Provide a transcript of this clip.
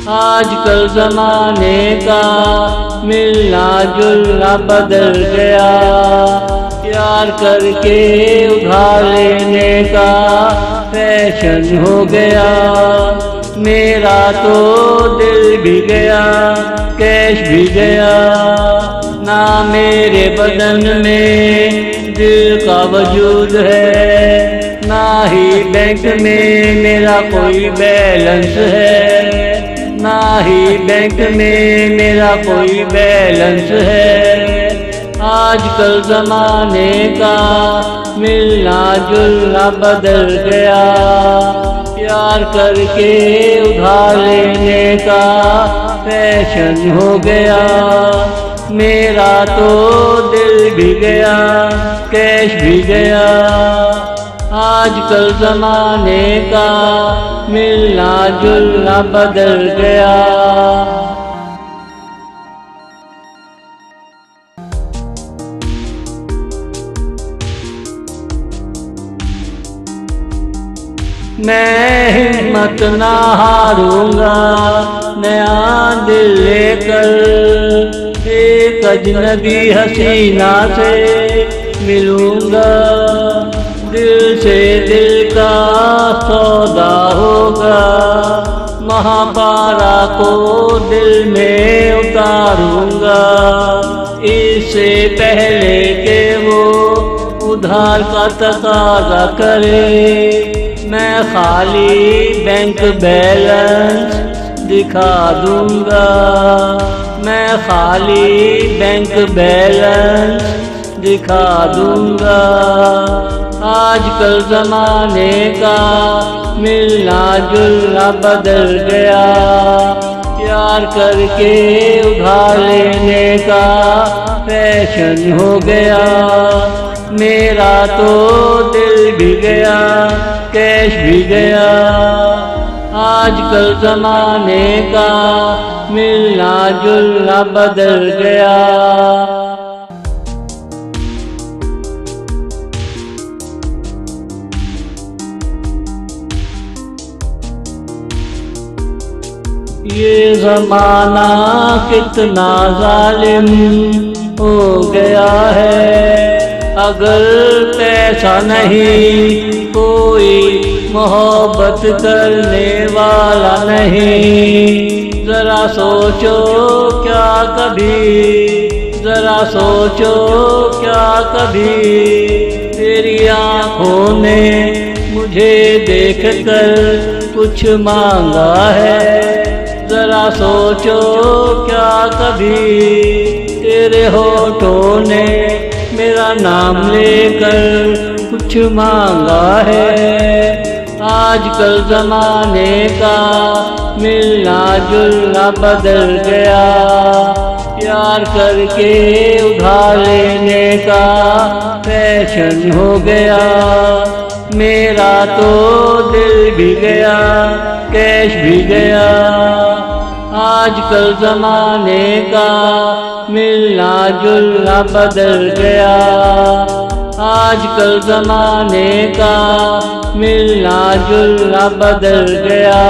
आजकल जमाने का मिलना जुलना बदल गया, प्यार करके उधार लेने का फैशन हो गया। मेरा तो दिल भी गया, कैश भी गया, ना मेरे बदन में दिल का वजूद है, ना ही बैंक में मेरा कोई बैलेंस है, ना ही बैंक में मेरा कोई बैलेंस है। आजकल जमाने का मिलना जुलना बदल गया, प्यार करके उधार लेने का फैशन हो गया। मेरा तो दिल भी गया, कैश भी गया, आजकल जमाने का मिलना जुलना बदल गया। मैं हिम्मत ना हारूंगा, नया दिल लेकर एक अजनबी हसीना से मिलूंगा। दिल से दिल का सौदा होगा, महापारा को दिल में उतारूंगा। इससे पहले के वो उधार का तकाजा करे, मैं खाली बैंक बैलेंस दिखा दूंगा। मैं खाली बैंक बैलेंस दिखा दूंगा। आजकल जमाने का मिलना जुलना बदल गया, प्यार करके उधार लेने का फैशन हो गया। मेरा तो दिल भी गया, कैश भी गया, आजकल जमाने का मिलना जुलना बदल गया। ये ज़माना कितना जालिम हो गया है, अगर पैसा नहीं कोई मोहब्बत करने वाला नहीं। जरा सोचो क्या कभी, जरा सोचो क्या कभी, तेरी आँखों ने मुझे देखकर कुछ मांगा है। जरा सोचो क्या कभी, तेरे होठों ने मेरा नाम लेकर कुछ मांगा है। आजकल जमाने का मिलना जुलना बदल गया, प्यार करके उधार लेने का फैशन हो गया। मेरा तो दिल भी गया, कैश भी गया, आजकल जमाने का मिलना जुलना बदल गया। आजकल जमाने का मिलना जुलना बदल गया।